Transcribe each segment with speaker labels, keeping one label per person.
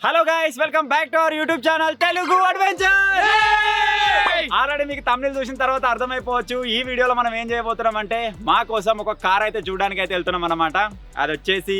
Speaker 1: Hello guys, welcome back to our YouTube channel Telugu adventure. Already మీకు తమిళ చూసిన తర్వాత అర్థమైపోవచ్చు ఈ వీడియోలో మనం ఏం చేయబోతున్నాం అంటే మా కోసం ఒక కార్ అయితే చూడడానికి అయితే వెళ్తున్నాం అనమాట. అది వచ్చేసి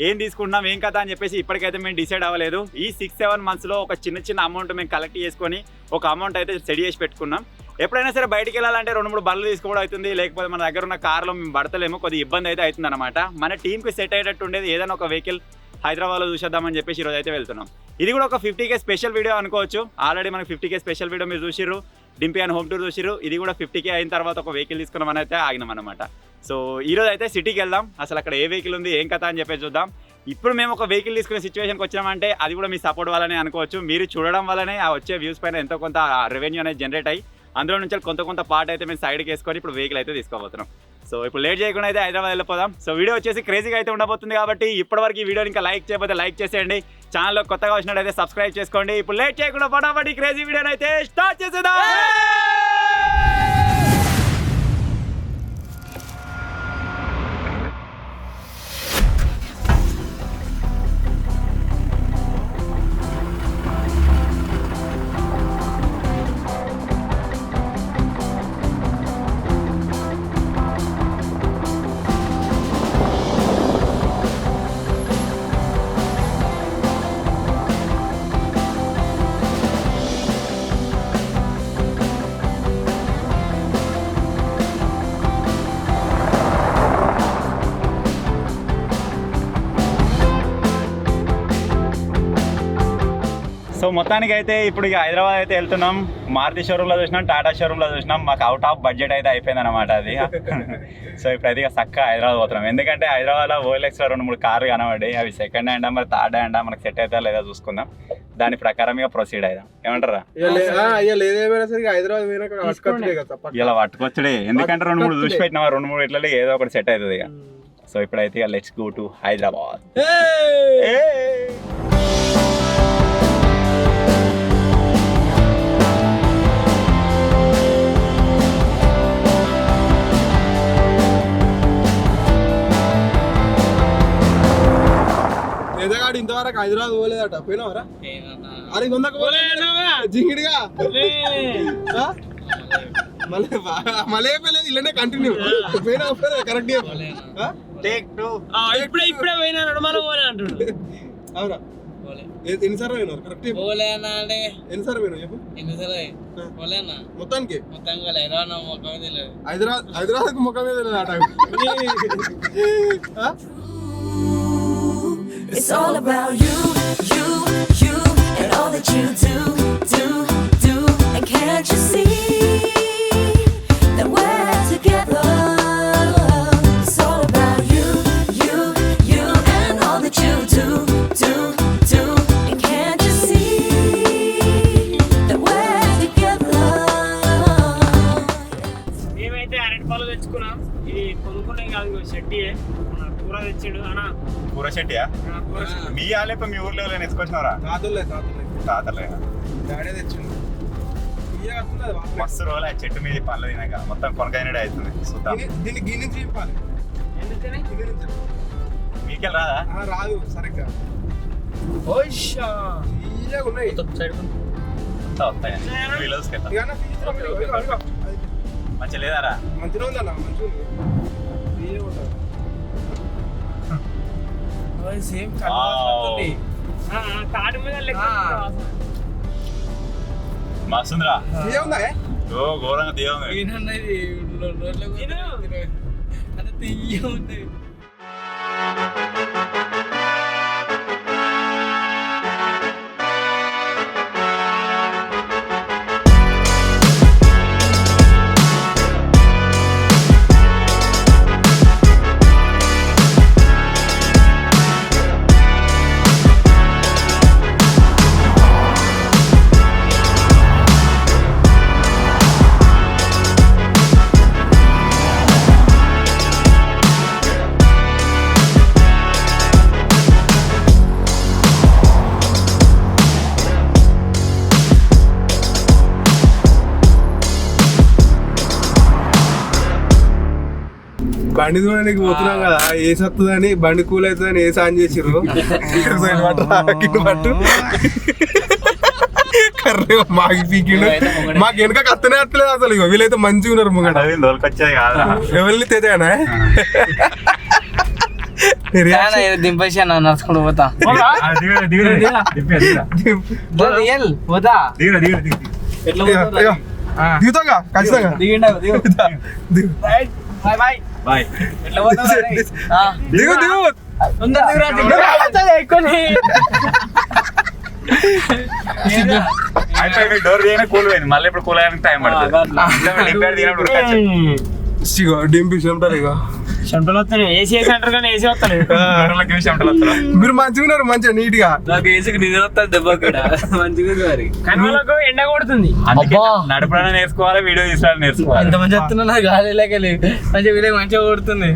Speaker 1: ఏం తీసుకుంటున్నాం ఏం కథ అని చెప్పేసి ఇప్పటికైతే మేము డిసైడ్ అవ్వలేదు. ఈ 6-7 మంత్స్లో ఒక చిన్న అమౌంట్ మేము కలెక్ట్ చేసుకొని ఒక అమౌంట్ అయితే సెట్ చేసి పెట్టుకున్నాం. ఎప్పుడైనా సరే బయటికి వెళ్ళాలంటే 2-3 బండ్లు తీసుకోవడం అవుతుంది, లేకపోతే మన దగ్గర ఉన్న కార్లో మేము పడతలేము, కొద్దిగా ఇబ్బంది అయితే అవుతుంది అనమాట. మన టీంకి సెట్ అయ్యేటట్టు ఉండేది ఏదైనా ఒక వెహికల్ హైదరాబాద్లో చూసేద్దామని చెప్పేసి ఈరోజు అయితే వెళ్తున్నాం. ఇది కూడా ఒక 50K స్పెషల్ వీడియో అనుకోవచ్చు. ఆల్రెడీ మనకి 50K స్పెషల్ వీడియో మీరు చూసిర్రు, డింపీ అండ్ హోమ్ టూర్ చూసిర్రు. ఇది కూడా 50K అయిన తర్వాత ఒక వెహికల్ తీసుకున్నామని అయితే ఆగినాం అనమాట. సో ఈరోజు అయితే సిటీకి వెళ్దాం, అసలు అక్కడ ఏ వెహికల్ ఉంది ఏం కథ అని చెప్పేసి చూద్దాం. ఇప్పుడు మేము ఒక వెహికల్ తీసుకునే సిచ్యువేషన్కి వచ్చామంటే అది కూడా మీ సపోర్ట్ వల్లనే అనుకోవచ్చు. మీరు చూడడం వల్లనే ఆ వచ్చే వ్యూస్ పైన ఎంతో కొంత రెవెన్యూ అనేది జనరేట్ అయ్యి అందులో నుంచి కొంత పార్ట్ అయితే మేము సైడ్కి వేసుకొని ఇప్పుడు వెహికల్ అయితే తీసుకోబోతున్నాం. సో ఇప్పుడు లేట్ చేయకుండా అయితే హైదరాబాద్ వెళ్ళిపోదాం. సో వీడియో వచ్చేసి క్రేజీగా అయితే ఉండబోతుంది కాబట్టి ఇప్పటివరకు ఈ వీడియోని ఇంకా లైక్ చేయకపోతే లైక్ చేసేయండి, ఛానల్లో కొత్తగా వచ్చినట్టయితే సబ్స్క్రైబ్ చేసుకోండి. ఇప్పుడు లేట్ చేయకుండా ఫటాఫట్ ఈ క్రేజీ వీడియోని అయితే స్టార్ట్ చేసేద్దాం. సో మొత్తానికి అయితే ఇప్పుడు ఇక హైదరాబాద్ అయితే వెళ్తున్నాం. మారుతి షోరూంలో చూసినాం, టాటా షోరూంలో చూసినాం, మాకు అవుట్ ఆఫ్ బడ్జెట్ అయితే అయిపోయింది అనమాట అది. సో ఇప్పుడు అయితే ఇక చక్కగా హైదరాబాద్ పోతున్నాం. ఎందుకంటే హైదరాబాద్లో ఓఎల్ఎక్స్లో 2-3 కార్లు కనబడి అవి సెకండ్ హ్యాండా మరి థర్డ్ హ్యాండా మనకు సెట్ అవుతా లేదా చూసుకుందాం, దాని ప్రకారం ఇక ప్రొసీడ్ అయిదాం. ఏమంటారా? ఇలా పట్టుకొచ్చుడే, ఎందుకంటే 2-3 చూసి పెట్టినా 2-3 ఇట్లా ఏదో ఒకటి సెట్ అవుతుంది ఇక. సో ఇప్పుడైతే ఇక లెట్స్ గో టు హైదరాబాద్.
Speaker 2: ఎదగాడు ఇంతవరకు హైదరాబాద్ పోలేదట, పోయినావరా? అరే జింగిడిగా మళ్ళీ పోలేదు, ఇల్లనే కంటిన్యూ పోయినా కరెక్ట్.
Speaker 3: ఇప్పుడే పోయినా
Speaker 2: అవునా? ఎన్నిసార్లు పోయినారు? కరెక్ట్ ఎన్నిసార్లు పోయినావు చెప్పు. మొత్తానికి హైదరాబాద్ ముఖం మీద లేదట.
Speaker 4: It's all about you, you, you, and all that you do, and can't you see that we're together? It's all about you, you, you, and all that you do, and can't you see that we're together?
Speaker 3: మేమైతే అరటిపాలు తెచ్చుకున్నాం. ఇది కొనుక్కునే కాదు, షెట్టి కూర తెచ్చాడు అన్న.
Speaker 1: కూర చెట్టియా? మీ ఆలేప మీ ఊర్లో ఎత్తుకొచ్చినారా? తాతలే
Speaker 2: డాడీ తెచ్చిండు.
Speaker 1: మస్తు రోజులు ఆ చెట్టు మీద పనులు తినాక మొత్తం కొనకాయనడే అవుతుంది.
Speaker 2: దీన్ని గిన్నె చెప్పాలి.
Speaker 1: మీకెళ్ళి రాదా?
Speaker 2: రాదు సరిగ్గా. ఉన్నాయి
Speaker 1: మంచిగా లేదారా?
Speaker 2: మంచిగా ఉందన్న, మంచిగా ఉంది.
Speaker 3: సేమ్ తాటి మీద
Speaker 1: మస్తుందిరా. ఓ ఘోరంగా తీయ
Speaker 3: ఉంది.
Speaker 2: బండి చూడడానికి పోతున్నాం కదా ఏ సత్తుదని బండి కూల్ అవుతుందని ఏ సాన్ చేసిర్రు పట్టు కర్రే మాకి పీకిండు మాకు వెనక అత్తనే అత్తలేదు అసలు ఇక వీళ్ళైతే మంచిగా ఉన్నారు ముంగట
Speaker 1: దోలుకొచ్చాయి కాదు
Speaker 2: ఎవరిని తెదేనా
Speaker 5: దింపేసి అన్న నడుచుకుంటూ పోతా పోతా
Speaker 2: దిగుతాగా ఖచ్చితంగా
Speaker 1: బాయ్
Speaker 2: దిగు దిగు
Speaker 1: అయిపోయి డోర్ దిగిన కూల్ పోయింది మళ్ళీ ఇప్పుడు కూల్ అయ్యానికి టైం పడుతుంది
Speaker 2: డింపి చెమటారు ఇక
Speaker 3: చెమటలు వస్తాయి ఏసీ అంటారు కానీ ఏసీ వస్తలేదు
Speaker 2: మీరు మంచిగా ఉన్నారు మంచిగా నీట్ గా
Speaker 5: నాకు ఏసుకు నిద్ర వస్తుంది దెబ్బ కూడా మంచిగా మరి
Speaker 3: కానీ వాళ్ళకు ఎండ కొడుతుంది
Speaker 1: నడపడానికి నేర్చుకోవాలి వీడియో తీసుకోవాలి నేర్చుకోవాలి
Speaker 5: ఎంత మంది చెప్తున్నా నాకు గాలి లేకలి మంచిగా వీడియో మంచిగా కొడుతుంది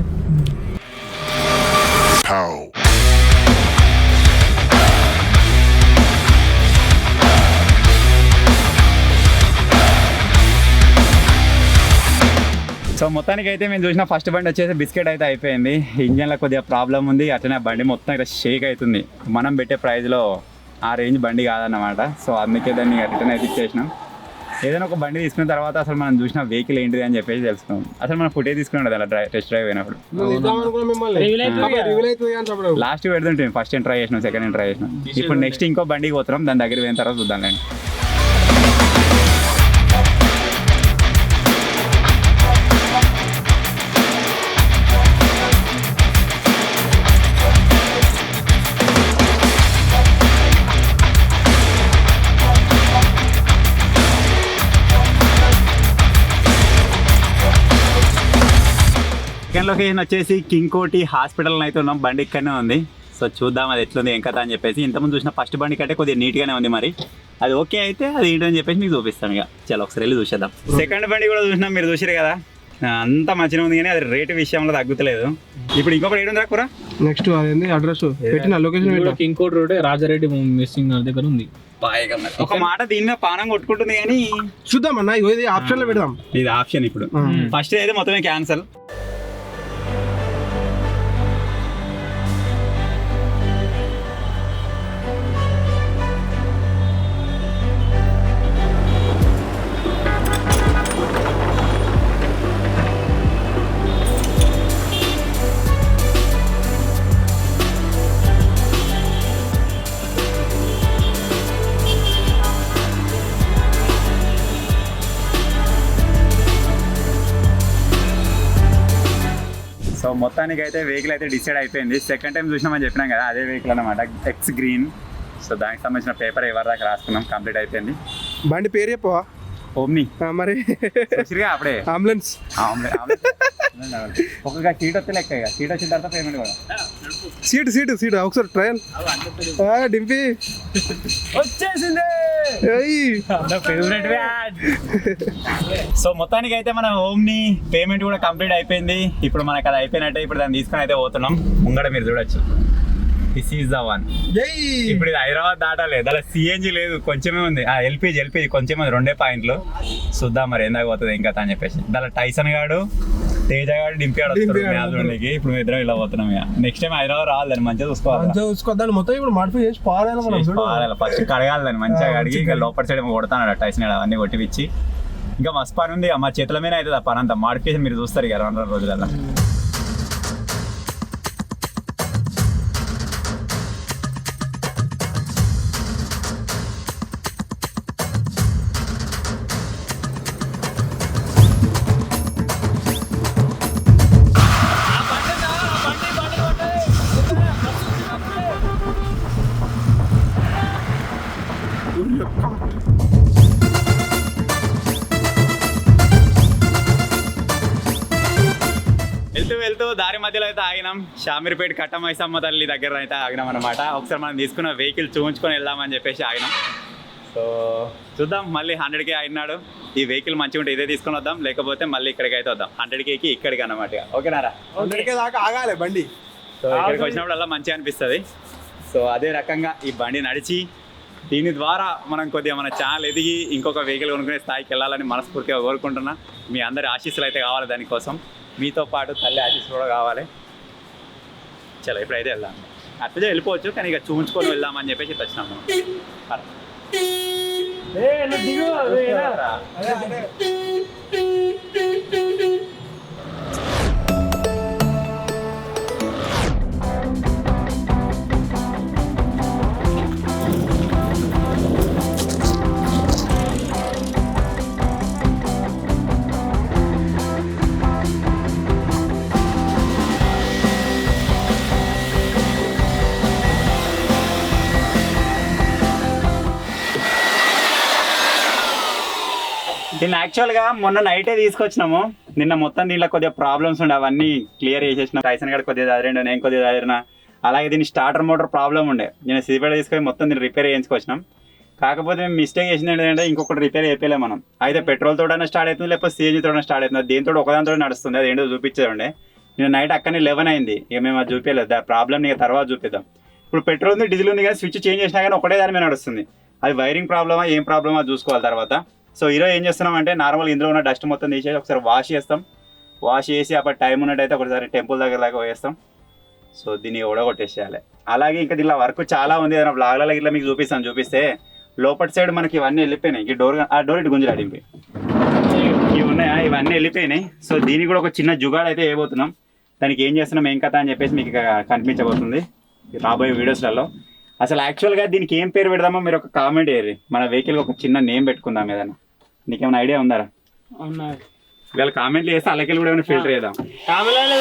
Speaker 1: సో మొత్తానికి అయితే మేము చూసిన ఫస్ట్ బండి వచ్చేసి బిస్కెట్ అయితే అయిపోయింది ఇంజన్లో కొద్దిగా ప్రాబ్లం ఉంది అట్లనే బండి మొత్తం ఇట్లా షేక్ అవుతుంది మనం పెట్టే ప్రైస్లో ఆ రేంజ్ బండి కాదన్నమాట సో అందుకే దాన్ని రిటర్న్ అయితే ఇచ్చేసినాం ఏదైనా ఒక బండి తీసుకున్న తర్వాత అసలు మనం చూసిన వెహికల్ ఏంటిది అని చెప్పేసి తెలుసుకున్నాం అసలు మనం ఫుటేజ్ తీసుకున్నాం కదా టెస్ట్ డ్రైవ్ అయినప్పుడు లాస్ట్ పెడుతుంటే ఫస్ట్ టైం ట్రై చేసినాం సెకండ్ టైం ట్రై చేసినాం ఇప్పుడు నెక్స్ట్ ఇంకో బండికి పోతున్నాం దాని దగ్గర పోయిన తర్వాత చూద్దాంలేండి సెకండ్ లొకేషన్ వచ్చేసి కింగ్ కోటి హాస్పిటల్ అయితే ఉన్నాం బండి ఇక్కడనే ఉంది సో చూద్దాం అది ఎట్లుంది ఏం కథ అని చెప్పేసి ఇంతకుముందు చూసిన ఫస్ట్ బండి కంటే కొద్దిగా నీట్గానే ఉంది మరి అది ఓకే అయితే అది ఏంటని చెప్పేసి మీకు చూపిస్తాను ఇక చాలా ఒకసారి వెళ్ళి చూసేద్దాం సెకండ్ బండి కూడా చూసినాం మీరు చూసారు కదా అంత మంచిగా ఉంది కానీ అది రేటు విషయంలో తగ్గుతలేదు ఇప్పుడు ఇంకొకటి ఏడు ఉందా కూర
Speaker 2: నెక్స్ట్ అదేంది అడ్రస్ పెట్టిన లొకేషన్
Speaker 3: ఇంకోటి రోడ్ రాజారెడ్డి మిస్సింగ్ దగ్గర ఉంది
Speaker 1: ఒక మాట దీని మీద పానం కొట్టుకుంటుంది కానీ
Speaker 2: చూద్దాం అన్న ఇది ఆప్షన్ లో పెడదాం
Speaker 1: ఇది ఆప్షన్ ఇప్పుడు ఫస్ట్ అయితే మొత్తమే క్యాన్సల్ సో మొత్తానికి అయితే వెహికల్ అయితే డిసైడ్ అయిపోయింది సెకండ్ టైం చూసినామని చెప్పినాం కదా అదే వెహికల్ అనమాట ఎక్స్ గ్రీన్ సో దానికి సంబంధించిన పేపర్ ఎవరి దాకా రాసుకున్నాం కంప్లీట్ అయిపోయింది
Speaker 2: బండి పేరు చెప్పవా
Speaker 1: ఓమ్ని
Speaker 2: మరి
Speaker 1: చూసిరుగా అప్పుడే
Speaker 2: అంబులెన్స్
Speaker 1: ఒక్కొక్క సీట్ వస్తే లెక్క ఇక సీట్ వచ్చిన తర్వాత పేమెంట్ కూడా
Speaker 2: సీట్ ఒకసారి ట్రయల్ డింపి
Speaker 3: వచ్చేసింది
Speaker 1: సో మొత్తానికి అయితే మన ఓమ్ని పేమెంట్ కూడా కంప్లీట్ అయిపోయింది ఇప్పుడు మనకు అది అయిపోయినట్టే ఇప్పుడు దాన్ని తీసుకొని అయితే పోతున్నాం ముంగడ మీరు చూడొచ్చు దిస్ ఈజ్ ద వన్ ఇప్పుడు ఇది హైదరాబాద్ దాటాలేదు అలా సిఎన్జి లేదు కొంచెమే ఉంది ఎల్పిజి కొంచెమే ఉంది 2 పాయింట్లు చూద్దాం మరి ఎందాక పోతుంది ఇంకా అని చెప్పేసి దాని టైసన్ గాడు తేజ గాడు డింపాడు చూడడానికి ఇప్పుడు మేము ఇద్దరం ఇలా పోతున్నాం ఇక నెక్స్ట్ టైం హైదరాబాద్ రావాలి దాన్ని మంచిగా చూసుకోవాలి
Speaker 2: మొత్తం ఇప్పుడు మాడిఫై చేసి పారాలి
Speaker 1: ఫస్ట్ కడగాలి దాన్ని మంచిగా కడిగి ఇంకా లోపల సైడ్ కొడతాను టైసన్ గాడు అవన్నీ కొట్టిపిచ్చి ఇంకా మస్తు పని ఉంది మా చేతుల మీద అవుతుంది ఆ పని అంతా మాడిఫికేషన్ మీరు చూస్తారు ఇక 2 రోజులలో వెళ్తూ దారి మధ్యలో అయితే ఆగినాం షామీర్పేట కట్టమైసమ్మ తల్లి దగ్గర అయితే ఆగినాం అనమాట ఒకసారి మనం తీసుకున్న వెహికల్ చూపించుకొని వెళ్దామని చెప్పేసి ఆగినాం సో చూద్దాం మళ్ళీ 100K అయినాడు ఈ వెహికల్ మంచిగా ఉంటే ఇదే తీసుకొని వద్దాం లేకపోతే మళ్ళీ ఇక్కడికి అయితే వద్దాం 100Kకి ఇక్కడికి అనమాట ఓకేనారా
Speaker 2: 100K దాకా ఆగాలి బండి
Speaker 1: సో ఇక్కడికి వచ్చినప్పుడు అలా మంచిగా అనిపిస్తుంది సో అదే రకంగా ఈ బండి నడిచి దీని ద్వారా మనం కొద్దిగా మన ఛానల్ ఎదిగి ఇంకొక వెహికల్ కొనుక్కునే స్థాయికి వెళ్ళాలని మనస్ఫూర్తిగా కోరుకుంటున్నా మీ అందరి ఆశీస్సులు అయితే కావాలి దానికోసం మీతో పాటు తల్లి ఆశీస్ కూడా కావాలి. చలో ఇప్పుడైతే వెళ్దాం. అట్లే వెళ్ళిపోవచ్చు కానీ ఇక చూపించుకొని వెళ్దామని చెప్పేసి ఇట్లా వచ్చినాం మనం. దీన్ని యాక్చువల్గా మొన్న నైటే తీసుకొచ్చినాము. నిన్న మొత్తం దీంట్లో కొద్దిగా ప్రాబ్లమ్స్ ఉండే, అవన్నీ క్లియర్ చేసేసిన. టైసన్ గడ కొద్దిగా చదివిండు, నేను కొద్దిగా చదివిన. అలాగే దీన్ని స్టార్టర్ మోటార్ ప్రాబ్లం ఉండే, నేను సిద్దిపేట తీసుకొని మొత్తం దీన్ని రిపేర్ చేయించుకొచ్చినాం. కాకపోతే మేము మిస్టేక్ చేసింది ఏంటంటే ఇంకొకటి రిపేర్ అయిపోయలే మనం. అయితే పెట్రోల్ తోటైనా స్టార్ట్ అవుతుంది, లేకపోతే సిఎన్జీ తోటైనా స్టార్ట్ అవుతుంది. దేనితో ఒకదానితో నడుస్తుంది, అది ఏంటో చూపించేది ఉండే. నేను నైట్ అక్కడనే 11 అయింది. ఇక మేము అది చూపించలేదు, ప్రాబ్లం నీకు తర్వాత చూపిద్దాం. ఇప్పుడు పెట్రోల్ ఉంది, డీజిల్ ఉంది, కానీ స్విచ్ చేంజ్ చేసినా కానీ ఒకటే దాని మీద నడుస్తుంది. అది వైరింగ్ ప్రాబ్లమా ఏం ప్రాబ్లమా చూసుకోవాలి తర్వాత. సో ఈరోజు ఏం చేస్తున్నాం అంటే నార్మల్ ఇందులో ఉన్న డస్ట్ మొత్తం తీసేసి ఒకసారి వాష్ చేస్తాం. వాష్ చేసి అప్పుడు టైం ఉన్నట్టయితే ఒకసారి టెంపుల్ దగ్గర దాకా వేస్తాం. సో దీన్ని ఓడగొట్టేసేయాలి. అలాగే ఇంకా దీనిలో వర్క్ చాలా ఉంది. ఏదైనా బ్లాగ్లలో ఇట్లా మీకు చూపిస్తే లోపటి సైడ్ మనకి ఇవన్నీ వెళ్ళిపోయినాయి. ఈ డోర్ ఇటు గుంజలు అడిగిపోయి ఇవి ఉన్నాయా, ఇవన్నీ వెళ్ళిపోయినాయి. సో దీనికి కూడా ఒక చిన్న జుగాడు అయితే వేయబోతున్నాం. దానికి ఏం చేస్తున్నాం ఏం కథ అని చెప్పేసి మీకు కనిపించబోతుంది రాబోయే వీడియోస్లలో. అసలు యాక్చువల్గా దీనికి ఏం పేరు పెడదామో మీరు ఒక కామెంట్ చేయరు. మన వెహికల్కి ఒక చిన్న నేమ్ పెట్టుకుందాం ఏదైనా. నీకేమైనా ఐడియా ఉందారా? ఇవాళ కామెంట్లు చేస్తే అలాగే కూడా ఏమైనా ఫిల్టర్ చేద్దాం.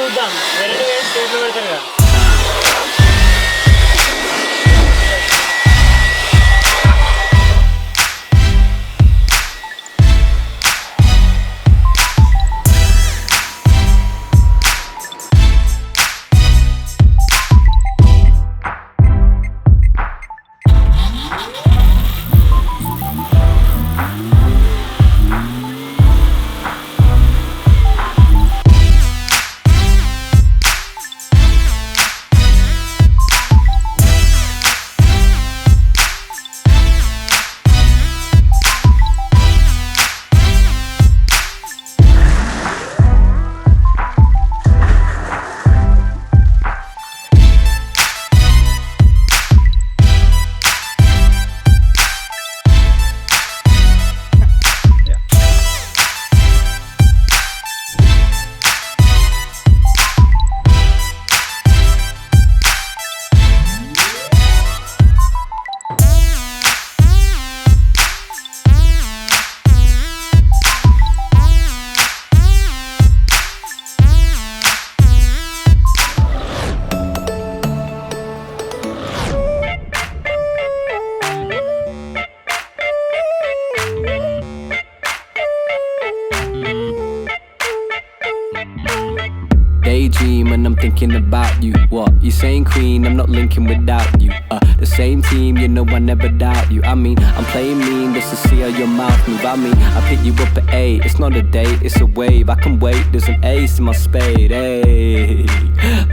Speaker 3: చూద్దాం, పెడతారు కదా.
Speaker 6: Daydream and I'm thinking about you. What? You saying queen, I'm not linking without you. The same team, you know I never doubt you. I mean, I'm playing mean just to see how your mouth move. I mean, I pick you up at 8. It's not a date, it's a wave. I can wait, there's an ace in my spade. Hey,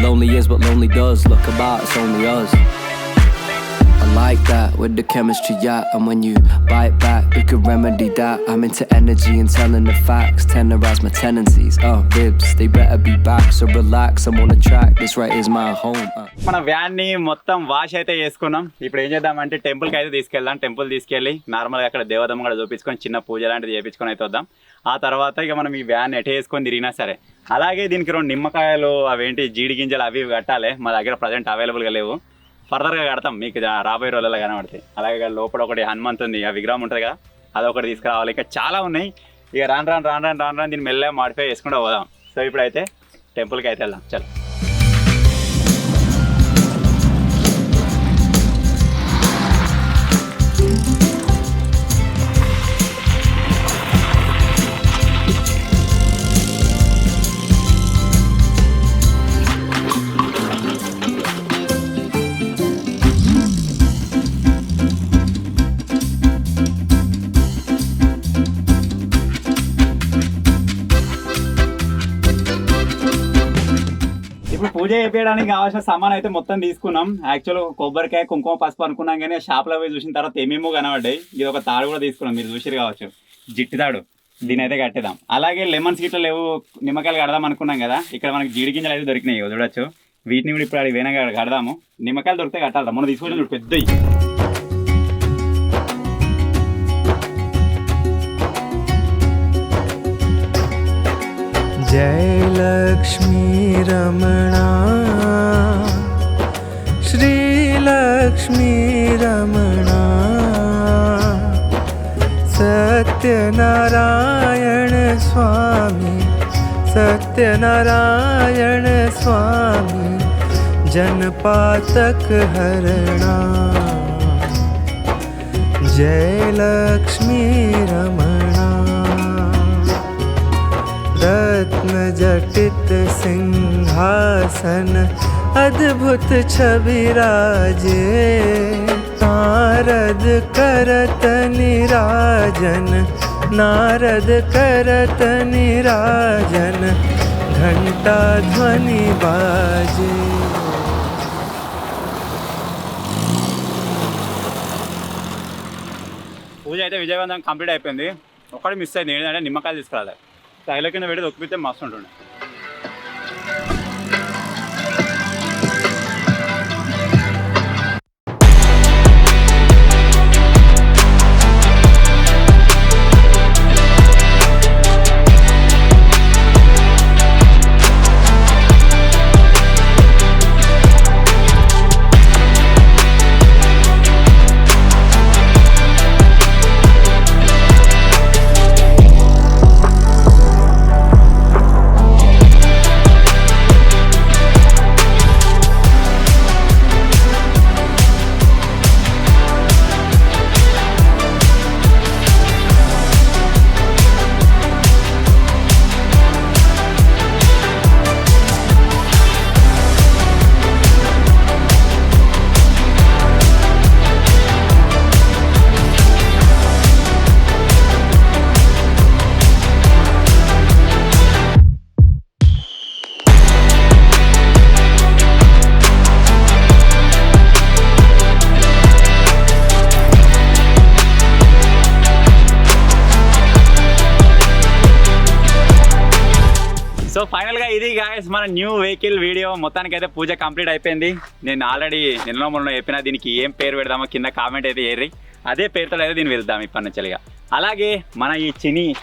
Speaker 6: lonely is what lonely does. Look about, it's only us. I like that with the chemistry, yeah. And when you bite back, we could remedy that. I'm into energy and telling the facts. Tenderize my tendencies. Ribs, they better be back. So relax, I'm on the track. This right is my home.
Speaker 1: మన వ్యాన్ని మొత్తం wash అయితే చేసుకున్నాం. ఇప్పుడు ఏం చేద్దామంటే టెంపుల్కి అయితే తీసుకెళ్దాం. టెంపుల్ తీసుకెళ్ళి నార్మల్గా అక్కడ దేవతమ్మ కూడా చూపించుకొని చిన్న పూజ లాంటిది చేయించుకొని అయితే వద్దాం. ఆ తర్వాత ఇక మనం ఈ వ్యాన్ ఎటే వేసుకొని తిరిగినా సరే. అలాగే దీనికి 2 నిమ్మకాయలు అవేంటి జీడి గింజలు అవి కట్టాలి. మా దగ్గర ప్రజెంట్ అవైలబుల్గా లేవు. ఫర్దర్గా కడతాం, మీకు రాబోయే రోజుల్లో కనబడతాయి. అలాగే లోపల ఒకటి హనుమంతుంది ఆ విగ్రహం ఉంటుంది కదా, అదొకటి తీసుకురావాలి. ఇంకా చాలా ఉన్నాయి. ఇక రాను దీన్ని మెల్లగా మాడిఫై చేసుకుంటూ పోదాం. సో ఇప్పుడైతే టెంపుల్కి అయితే వెళ్దాం. చలో. ఇప్పుడు పూజ చేయడానికి కావాల్సిన సామాన్ అయితే మొత్తం తీసుకున్నాం. యాక్చువల్ కొబ్బరికాయ కుంకుమ పసుపు అనుకున్నాం, కానీ షాప్లో పోయి చూసిన తర్వాత ఏమేమో కనబడ్డాయి. ఇది ఒక తాడు కూడా తీసుకున్నాం, మీరు చూసిరు కావచ్చు, జిట్టి తాడు. దీని అయితే కట్టేద్దాం. అలాగే లెమన్స్ గిట్ల లేవు, నిమ్మకాయలు కడదాం అనుకున్నాం కదా, ఇక్కడ మనకి జీడి గింజలు అయితే దొరికినాయి చూడొచ్చు. వీటిని కూడా ఇప్పుడు అది వేనా కడదాము. నిమ్మకాయలు దొరికితే కట్టాలి. మొన్న తీసుకొచ్చిన చూడు పెద్దవి.
Speaker 7: जय लक्ष्मी रमणा श्री लक्ष्मी रमणा सत्यनारायण स्वामी सत्यनारायण स्वामी जनपातक हरणा जय लक्ष्मी रमणा रत्न जटित सिंहासन अद्भुत छवि राजे नारद करत निराजन नारद करत निराजन घंटा ध्वनि बाजे
Speaker 1: పూజ అయితే విజయవంతంగా కంప్లీట్ అయిపోయింది. ఒక్కటి మిస్ అయింది, ఏంటంటే నిమ్మకాయలు తీసుకురాలి. తైల కింద పెట్టి దొక్కితే మస్తు ఉంటుండే. సో ఫైనల్గా ఇది గాయస్ మన న్యూ వెహికల్ వీడియో. మొత్తానికి అయితే పూజ కంప్లీట్ అయిపోయింది. నేను ఆల్రెడీ నిన్న మొన్న చెప్పిన దీనికి ఏం పేరు పెడదామో కింద కామెంట్ అయితే ఏరి, అదే పేరుతో అయితే దీన్ని వెళ్దాం ఇప్పటి నుంచి. అలాగే మన ఈ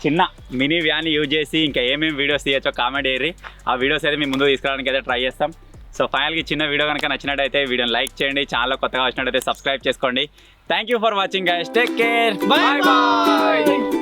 Speaker 1: చిన్న మినీ వ్యాన్ యూజ్ చేసి ఇంకా ఏమేమి వీడియోస్ తీయచ్చో కామెంట్ ఏరి, ఆ వీడియోస్ అయితే మేము ముందు తీసుకురావడానికి అయితే ట్రై చేస్తాం. సో ఫైనల్గా చిన్న వీడియో కనుక నచ్చినట్టయితే వీడియోని లైక్ చేయండి, ఛానల్లో కొత్తగా వచ్చినట్టయితే సబ్స్క్రైబ్ చేసుకోండి. Thank you for watching guys, take care, bye bye.